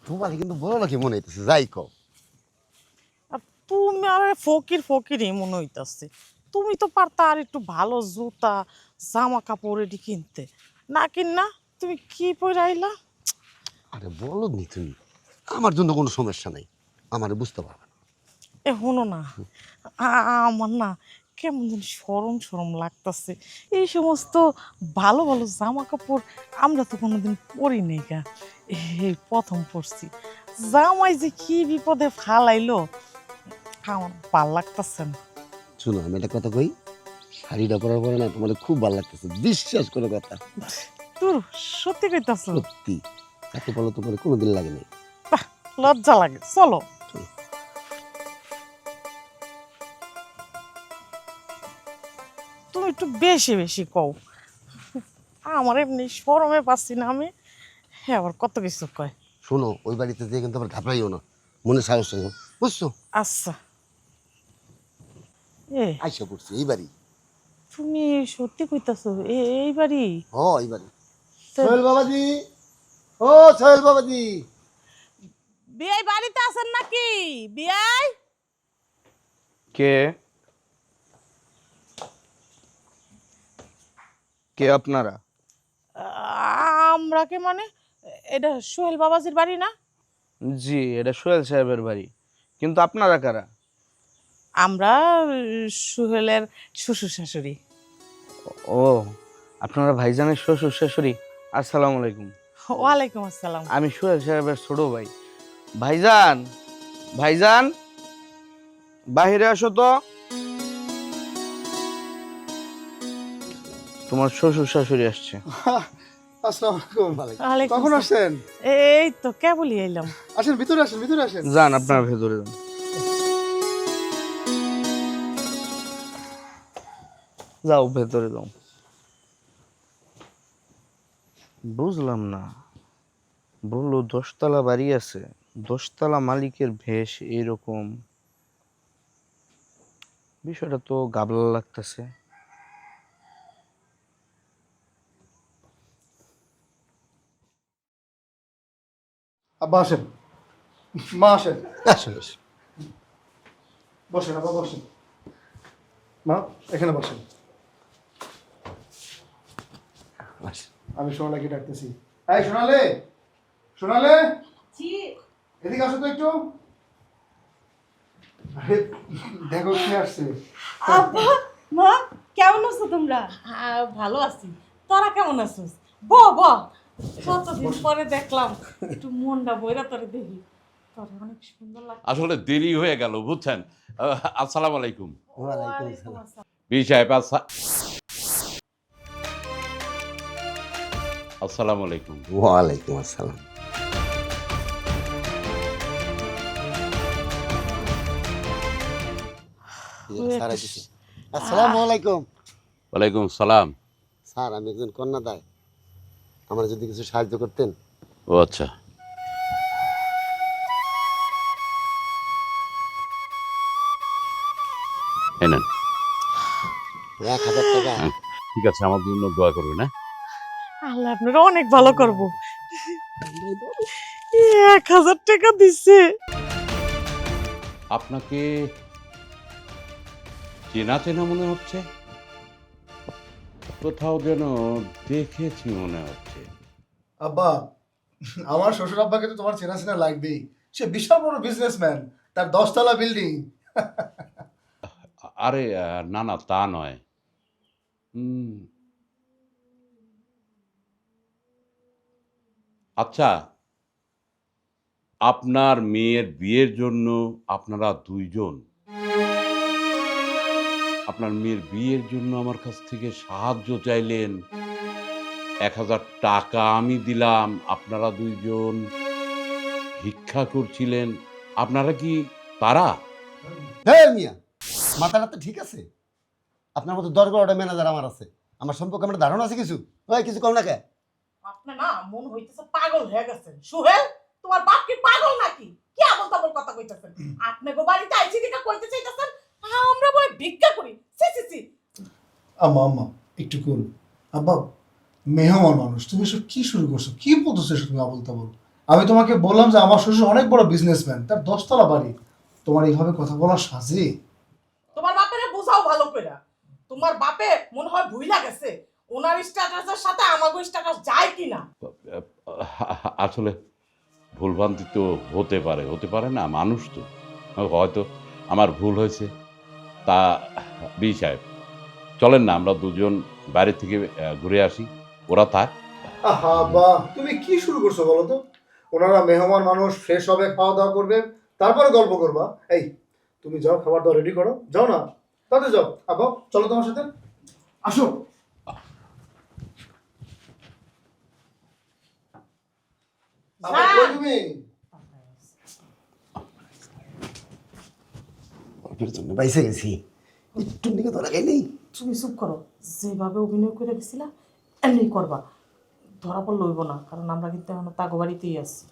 তোমার কিন্তু বড় লোকই মনে হইতেছে, যাই কও। তুমি আর ফকির ফকিরই মনে হইতাছে। তুমি তো পারতা আর একটু ভালো জুতা জামা কাপড় এটি কিনতে, না কিনা তুমি কি পরে আইলা? আরে বলো নি তুমি, আমার জন্য কোনো সমস্যা নাই, আমারে বুঝতে পারবে না। এ হনো না, আমার না কেমন যেন সরম সরম লাগতাছে। এই সমস্ত ভালো ভালো জামা কাপড় আমরা তো কোনোদিন পরি নাই গা, এই প্রথম পরছি। জামাই যে কি বিপদে ফালাইলো আমার ভাল লাগতাছে না। শুনো, আমি একটা কথা কই, শাড়িটা পরার পরে না তোমার খুব ভালো লাগতেছে, বিশ্বাস করে কথা, তোর সত্যি কইতাছ? সত্যি। এত ভালো তোমার কোনোদিন লাগে নাই। লজ্জা লাগে, চলো। তুমি একটু বেশি বেশি কও, আমার এমনি শরমে পাচ্ছি না আমি, হ্যাঁ আবার কত কিছু কয়। শোনো, ওই বাড়িতে যেয়ে কিন্তু আবার ঘাবড়াইও না, মনে সাহস হয়, বুঝছো? আচ্ছা এ আইসা পড়ছি এই বাড়ি। তুমি সত্যি কইতাছো এই বাড়ি? ও এই বাড়ি। সোহেল বাবাজি, ও সোহেল বাবাজি। বিয়াই বাড়িতে আছেন নাকি? বিয়াই কে কে আপনারা? আমরা কে মানে? এটা সোহেল বাবাজির বাড়ি না? জি, এটা সোহেল সাহেবের বাড়ি, কিন্তু আপনারা কারা? আমরা সোহেলের শ্বশুর শাশুড়ি। ও, আপনারা ভাইজানের শ্বশুর শাশুড়ি। আসসালামু আলাইকুম। ওয়ালাইকুম আসসালাম। আমি সোহেল সাহেবের ছোট ভাই। ভাইজান, ভাইজান বাহিরে আসো তো। তোমার শ্বশুর শাশুড়ি আসছে। আসসালামু আলাইকুম। ওয়ালাইকুম কখন আসসালাম। আসছেন? এই তো কেবলই এলাম। আসেন, ভিতরে আসেন, ভিতরে আসেন। যান, আপনার ভেতরে যান। যাও ভেতরে যাও। বুঝলাম না, বললো 10তলা বাড়ি আছে, 10তলা মালিকের ভেষ এইরকম, বিষয়টা তো গাবলা লাগতেছে। আব্বা আসেন, মা আসেন, আসলে বসেন আব্বা, বসেন। মা এখানে বসেন, আমি সোনালাকে ডাকতেছি। এই সোনালে, সোনালে, এদিকে আসো তো একটু। আরে দেখো কে আসছে। আব্বা, মা, কেমন আছো তোমরা? ভালো আছি, তোরা কেমন আছিস? ব ব কতদিন পরে দেখলাম, একটু মনটা বইরা তোরে দেখি, তোরে অনেক সুন্দর লাগে। আসলে দেরি হয়ে গেল বুঝছেন। আসসালামু আলাইকুম। ওয়ালাইকুম আসসালাম। বি সাহেব আসসালামু আলাইকুম। ওয়ালাইকুম আসসালাম। স্যার আইতেছে। আসসালামু আলাইকুম। ওয়ালাইকুম সালাম। স্যার, আমি একজন কন্যাদায়, আমার যদি কিছু সাহায্য করতেন। ও আচ্ছা, এই নেন। 1000 টাকা। ঠিক আছে, আমার জন্য দোয়া করবেন। হ্যাঁ, আল্লাহ আপনারা অনেক ভালো করবো। 1000 টাকা দিচ্ছে। আপনাকে চেনা চেনা মনে হচ্ছে, কোথাও যেন দেখেছি মনে হচ্ছে। আব্বা, আমার শ্বশুর আব্বাকে তো তোমার চেনা চেনা লাগবেই। সে বিশাল বড় বিজনেসম্যান, তার 10তলা বিল্ডিং। আরে না না, তা নয়। আচ্ছা, আপনার মেয়ের বিয়ের জন্য আপনারা দুইজন, আপনার মেয়ের বিয়ের জন্য আমার কাছ থেকে সাহায্য চাইলেন। 1000 টাকা আমি দিলাম, আপনারা দুইজন ভিক্ষা করছিলেন। আপনারা কি তারা? হ্যাঁ মিয়া, মাথাটা তো ঠিক আছে? আপনার মতো 10-12টা ম্যানেজার আমার আছে, আমার সম্পর্কে আমার ধারণা আছে কিছু। ওই কিছু কম না কে? আপনি না মন হইতেছে পাগল হয়ে গেছেন। সুহেল, তোমার বাপ কি পাগল নাকি? কি আবল তাবল কথা কইতেছেন? আপনি গো বাড়িতে আইছি দেখা কইতে চাইতেছেন আমরা বলে ভিক্ষা করি? সি সি সি। আম্মা আম্মা একটু কুল। আব্বা মেহমান মানুষ, তুমি সব কি শুরু করছো? কি বলতেছো এসব তুমি আবল তাবল? আমি তোমাকে বললাম যে আমার শ্বশুর অনেক বড় বিজনেসম্যান, তার 10তলা বাড়ি। তোমার এইভাবে কথা বলা সাজে? তোমার বাপেরে বোঝাও ভালো করে। তোমার বাপে মনে হয় ভুইলা গেছে ওনার স্ট্যাটাসের সাথে আমাগো স্ট্যাটাস যায় কিনা। আসলে ভুলভ্রান্তি তো হতে পারে না, মানুষ তো, হয়তো আমার ভুল হয়েছে। তা বি সাহেব, চলেন না আমরা দুজন বাইরে থেকে ঘুরে আসি, ওরা থাক। আহা বাহ, তুমি কি শুরু করছো বলো তো? ওনারা মেহমান মানুষ, ফ্রেশ হবে, খাওয়া দাওয়া করবে, তারপরে গল্প করবা। এই তুমি যাও, খাবার দাওয়া রেডি করো, যাও না, তাতে যাও। আব্বা চলো তোমার সাথে, আসো। আব্বা, কই তুমি? ওর জন্য বাইসে গেছি, একটু দিকে ধরা গেলেই। তুমি চুপ করো, যেভাবে অভিনয় করে গেছিলা এমনি করবা। ধরা পড়লে হইব না, কারণ আমরা কিন্তু এখন তাগো বাড়িতেই আছি।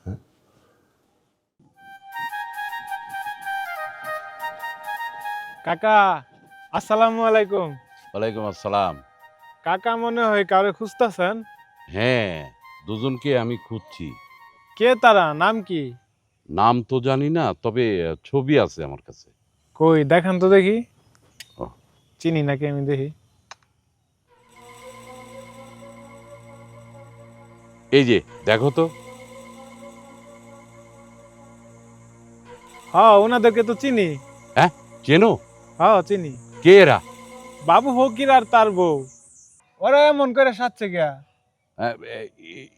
কাকা আসসালামু আলাইকুম। ওয়ালাইকুম আসসালাম। কাকা মনে হয় কারে খুঁজতেছেন? হ্যাঁ, দুজনকে আমি খুঁজছি। কে তারা, নাম কি? নাম তো জানি না, তবে ছবি আছে আমার কাছে। কই দেখান তো দেখি। ও। চিনি নাকি আমি দেখি। এই যে দেখো তো। হ্যাঁ ওনাদেরকে তো চিনি। হ্যাঁ, চেনো? হ্যাঁ চিনি। কে এরা? বাবু ফকির আর তার বউ। ওরা এমন করে সাজছে গিয়া।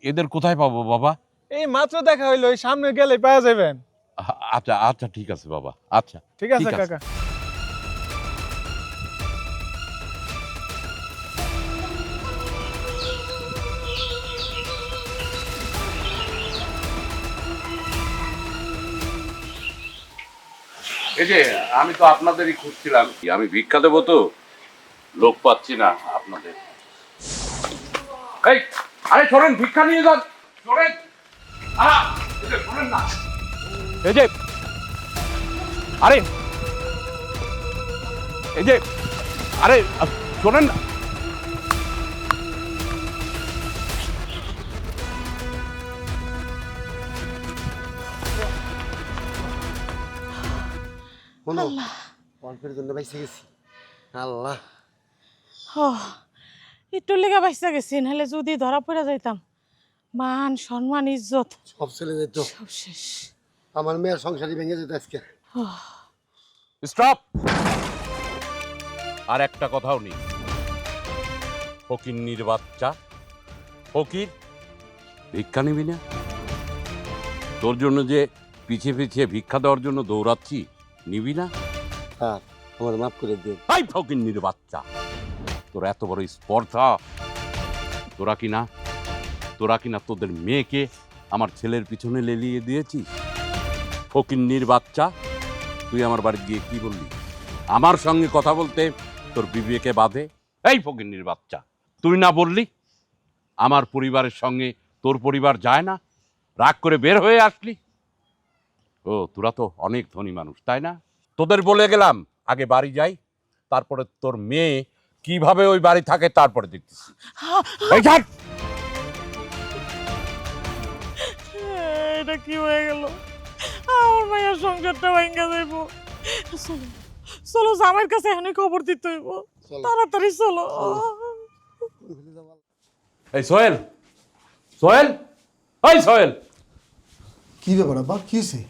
এদের কোথায় পাবো বাবা? এই মাত্র দেখা হইলো, এই সামনে গেলে পাওয়া যাবেন। আচ্ছা আচ্ছা, ঠিক আছে বাবা, আচ্ছা ঠিক আছে কাকা। এই যে আমি তো আপনাদেরই খুঁজছিলাম, আমি ভিক্ষা দেবো তো, লোক পাচ্ছি না আপনাদের। এই আরে শোনেন, ভিক্ষা নিয়ে যান, শোনেন। শোনেন না, এই যে আরে এই যে আরে শোনেন না। বলো, অল্পের জন্য বাইসে গেছি। আল্লাহ, একটু লেগে বাইসা গেছি, নাহলে যদি ধরা পড়ে যাইতাম মান সম্মান ইজ্জত সব চলে যেত, সব শেষ। আমার মেয়ের সংসারই ভেঙে যেত আজকে। স্টপ। আর একটা কথাও নেই। ফকিন্নির বাচ্চা, ফকির, ভিক্ষা নিবি না? তোর জন্য যে পিছিয়ে পিছিয়ে ভিক্ষা দেওয়ার জন্য দৌড়াচ্ছি, নিবি না? হ্যাঁ, আমার মাফ করে দিন। তাই ফকিন্নির বাচ্চা, তোর এত বড় স্পর্ধা! তোরা কিনা তোদের মেয়েকে আমার ছেলের পিছনে লেলিয়ে দিয়েছিস। ফকিন্নির বাচ্চা, তুই আমার বাড়ি গিয়ে কি বললি? আমার সঙ্গে কথা বলতে তোর বিবেকে বাধে? এই ফকিন্নির বাচ্চা, তুই না বললি আমার পরিবারের সঙ্গে তোর পরিবার যায় না, রাগ করে বের হয়ে আসলি? ও, তোরা তো অনেক ধনী মানুষ, তাই না? তোদের বলে গেলাম আগে বাড়ি যাই, তারপরে তোর মেয়ে কিভাবে ওই বাড়ি থাকে তারপরে দেখতেছি। এই ছাড়! এটা কি হয়ে গেল? আমার মায়ের সংসারটা ভাঙ্গা যাইব। চলো চলো, জামাইয়ের কাছে এখানে খবর দিতে হইব, তাড়াতাড়ি চলো। এই সোহেল, সোহেল, ওই সোহেল! কি ব্যাপার আব্বা, কি হয়েছে?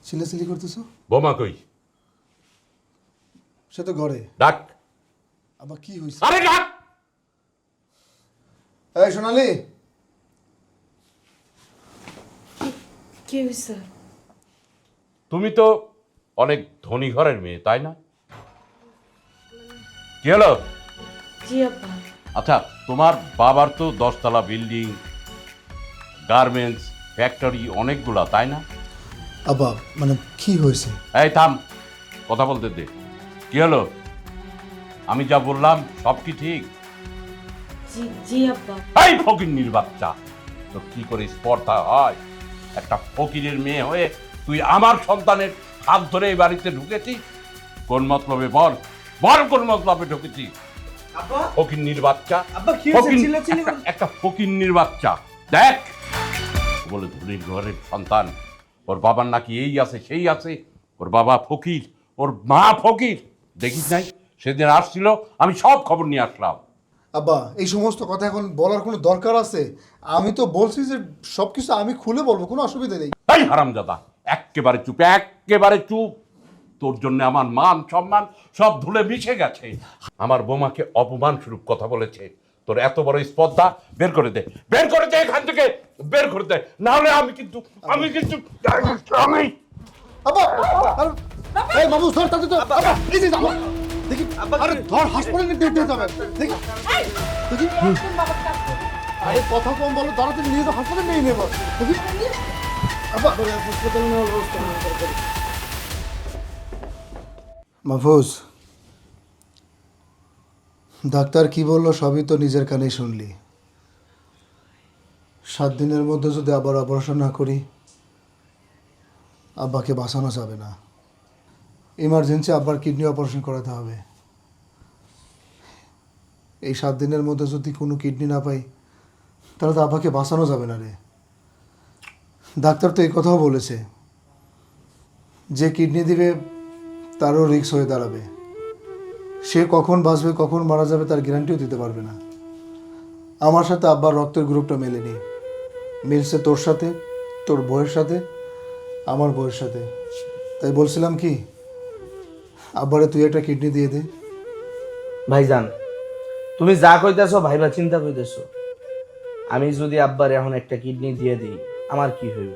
চিল্লাচিল্লি করতেছো? বোমা কই? সে তো ঘরে। ডাক! আব্বা কি হয়েছে? আরে ডাক! এই সোনালি, কি হয়েছে? তুমি তো অনেক ধনী ঘরের মেয়ে, তাই না? কি হলো? জি আব্বা। আচ্ছা, তোমার বাবার তো 10তলা বিল্ডিং, গার্মেন্টস, ফ্যাক্টরি অনেকগুলা, তাই না? আব্বা মানে কি হয়েছে? এই থাম, কথা বলতে দে। কি হলো? আমি যা বললাম সব কি ঠিক? জি জি আব্বা। এই ফকিন্নির বাচ্চা, তো কি করে স্পর্ধা হয়? একটা ফকিরের মেয়ে হয়ে তুই আমার সন্তানের হাত ধরে এই বাড়িতে ঢুকেছিস? কোন মতলবে বল, বল কোন মতলবে ঢুকেছিস? ফকিন্নির বাচ্চা, একটা ফকিন্নির বাচ্চা। দেখ, বলে ধনীর ঘরের সন্তান, ওর বাবার নাকি এই আছে সেই আছে, ওর বাবা ফকির, ওর মা ফকির। দেখিস নাই সেদিন আসছিল, আমি সব খবর নিয়ে আসলাম। আব্বা এই সমস্ত কথা এখন বলার কোনো দরকার আছে? আমি তো বলছি যে সব কিছু আমি খুলে বলবো, কোনো অসুবিধা নেই। এই হারামজাদা, এক্কেবারে চুপ, এক্কেবারে চুপ। তোর জন্য আমার মান সম্মান সব ধুলে মিশে গেছে। আমার বৌমাকে অপমান স্বরূপ কথা বলেছে। তোর এত বড় স্পর্ধা, বের করে দে, বের করে দে এখান থেকে, বের করে দে, নাহলে আমি কিন্তু আমি আব্বা আরে, এই বাবু ধর তাতে তো আব্বা এই যে যাবো দেখি, আরে ধর হাসপাতালে নিতে যেতে হবে দেখি দেখি। আরে কথা কম বলো, তাড়াতাড়ি নিয়ে তো হাসপাতালে নিয়ে নেবো দেখি। আব্বা হাসপাতালে নেওয়ার ব্যবস্থা করো। মাহফুজ, ডাক্তার কি বললো সবই তো নিজের কানেই শুনলি। 7 দিনের মধ্যে যদি আবার অপারেশন না করি, আব্বাকে বাঁচানো যাবে না। ইমার্জেন্সি আব্বার কিডনি অপারেশন করাতে হবে। এই 7 দিনের মধ্যে যদি কোনো কিডনি না পাই, তাহলে তো আব্বাকে বাঁচানো যাবে না রে। ডাক্তার তো এই কথাও বলেছে যে কিডনি দিবে তারও রিস্ক হয়ে দাঁড়াবে। সে কখন বাঁচবে কখন মারা যাবে তার গ্যারান্টিও দিতে পারবে না। আমার সাথে আব্বার রক্তের গ্রুপটা মেলেনি, মিলছে তোর সাথে, তোর বউয়ের সাথে, আমার বউয়ের সাথে। তাই বলছিলাম কি, আব্বারে তুই একটা কিডনি দিয়ে দে। ভাইজান, তুমি যা কইতেছো ভাইবা চিন্তা কইতেছো। আমি যদি আব্বার এখন একটা কিডনি দিয়ে দিই, আমার কি হইব?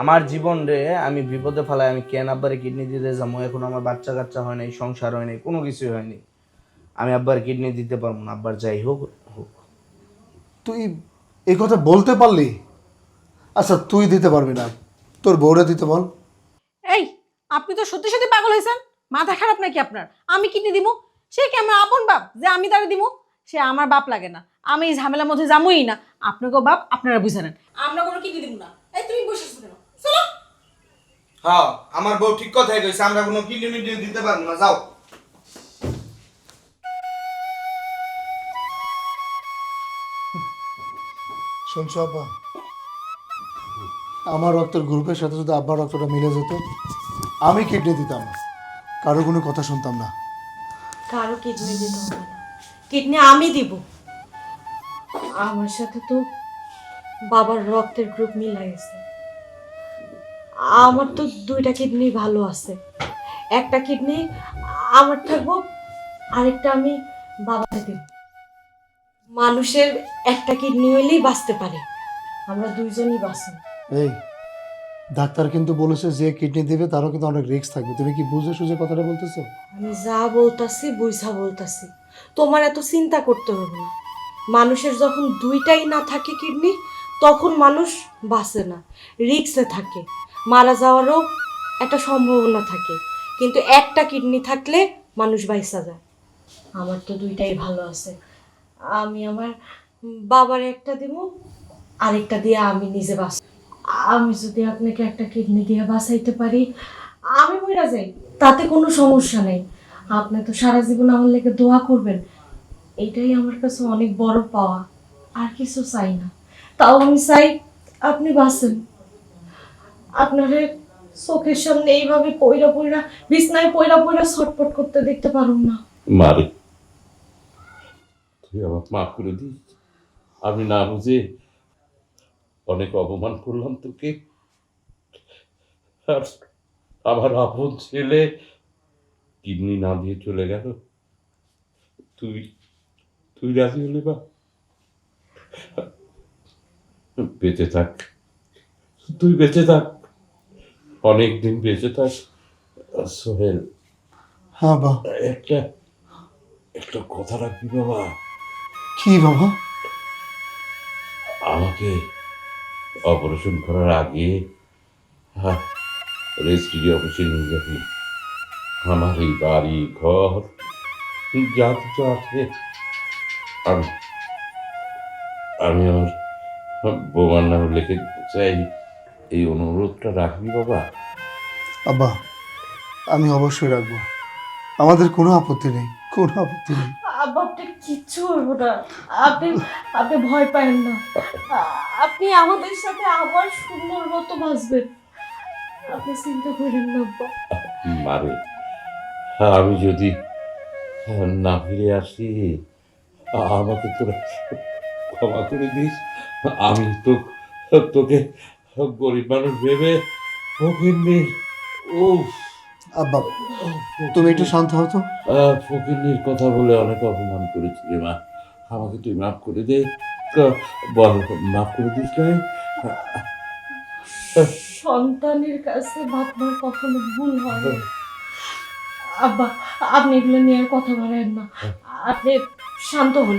আমার জীবন রে আমি বিপদে ফেলাই, আমি কেন আব্বারে কিডনি দিতে যাবো? এখন আমার বাচ্চা কাচ্চা হয় নাই, সংসার হয় নাই, কোনো কিছুই হয়নি। আমি আব্বার কিডনি দিতে পারবো না। আব্বার যাই হোক হোক। তুই এই কথা বলতে পারলি? আচ্ছা তুই দিতে পারবি না, তোর বউরে দিতে বল। এই, আপনি তো সত্যি সত্যি পাগল হয়েছেন। মাথা খারাপ নাকি আপনার? আমি কিডনি দিব, সে কি আমার আপন বাপ যে আমি তারে দিব? সে আমার বাপ লাগে না, আমি এই ঝামেলার মধ্যে যামই না। আপনাকেও বাপ, আপনারা বুঝে নেন। আমরা কোনো কিডনি দিব না। এই তুমি বসে কেন? চলো। হ্যাঁ, আমার বউ ঠিক কথাই কইছে, আমরা কোনো কিডনি মিডনি দিতে পারবো না। যাও। শুনছো আব্বা, আমার রক্তের গ্রুপের সাথে যদি আব্বার রক্তটা মিলে যেত, আমি কিডনি দিতাম, কারো কোনো কথা শুনতাম না। কারো কিডনি দিতে হবে না, কিডনি আমি দিব। আমার সাথে তো বাবার রক্তের গ্রুপ মিলে গেছে। আমার তো 2টা কিডনি ভালো আছে। একটা কিডনি আমার থাকবো, আরেকটা আমি বাবাকে দেব। মানুষের একটা কিডনি হইলেই বাঁচতে পারে, আমরা 2জনই বাঁচি। এই ডাক্তার কিন্তু বলেছে যে কিডনি দিবে তারও কিন্তু অনেক রিস্ক থাকবে। তুমি কি বুঝে সুঝে কথাটা বলতেছো? আমি যা বলতাছি বুঝা বলতাছি, তোমার এত চিন্তা করতে হবে না। মানুষের যখন 2টাই না থাকে কিডনি, তখন মানুষ বাঁচে না, রিস্কে থাকে, মারা যাওয়ারও একটা সম্ভাবনা থাকে। কিন্তু একটা কিডনি থাকলে মানুষ বাইসা যায়। আমার তো 2টাই ভালো আছে। আমি আমার বাবার একটা দিব, আরেকটা দিয়ে আমি নিজে বাঁচ। আমি যদি আপনাকে একটা কিডনি দিয়ে বাঁচাইতে পারি, আমি মরে যাই, তাতে কোনো সমস্যা নেই। আপনি তো সারা জীবন আমার লেগে দোয়া করবেন, এটাই আমার কাছে অনেক বড় পাওয়া। আর কিছু চাই না। তাও আমি চাই আপনি বাঁচেন। আপনারে চোখের সামনে এইভাবে পইরা পইরা, বিছনায় পইরা পইরা ছটফট করতে দেখতে পারুম না। মারে, তুই আমার মাফ করে দিস। আমি না বুঝে অনেক অপমান করলাম তোকে। আর আমার আপন ছেলে কিডনি না দিয়ে চলে গেল। তুই তুই রাজি হলি বা? বেঁচে থাক, তুই বেঁচে থাক, অনেক দিন বেঁচে থাক সোহেল। হ্যাঁ বা। একটা একটা কথা রাখবি বাবা। কি বাবা? আমাকে অপারেশন করার আগে রেজিস্ট্রি অফিসে নিয়ে যাবি। আমার এই বাড়ি ঘর যা কিছু আছে আমি আমি আমার বৌমার নামে লিখে দিতে চাই। এই অনুরোধটা রাখবি বাবা। আব্বা আমি অবশ্যই রাখবো, আমাদের কোনো আপত্তি নেই, কোনো আপত্তি নেই। আব্বা আপনি কিচ্ছু হইব না, আপনি আপনি ভয় পাবেন না। আপনি আমাদের সাথে আবার সুন্দর মতো বাঁচবেন, আপনি চিন্তা করেন না আব্বা। মারে, আমি যদি না ফিরে আসি, আমাকে তোরা ক্ষমা করে দিস। আমি তোকে গরিব মানুষ ভেবে ফকিন্নির, উফ, আব্বা তুমি একটু শান্ত হও তো। ফকিন্নির কথা বলে অনেক অপমান করেছি রে মা। আমাকে তুই মাফ করে দে। বল, মাফ করে দিস নাই? সন্তানের কাছে বাপ মার কখনো ভুল হয় না। আব্বা, আপনি এগুলো নিয়ে আর কথা বলেন না, আপনি শান্ত হন।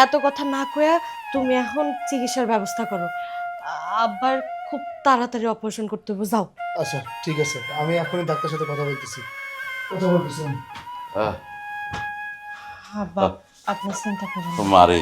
এত কথা না কয়া তুমি এখন চিকিৎসার ব্যবস্থা করো। আব্বার খুব তাড়াতাড়ি অপারেশন করতে হবে, যাও। আচ্ছা ঠিক আছে, আমি এখনই ডাক্তারের সাথে কথা বলতেছি। আব্বা, আপনি চিন্তা করুন না। মারে,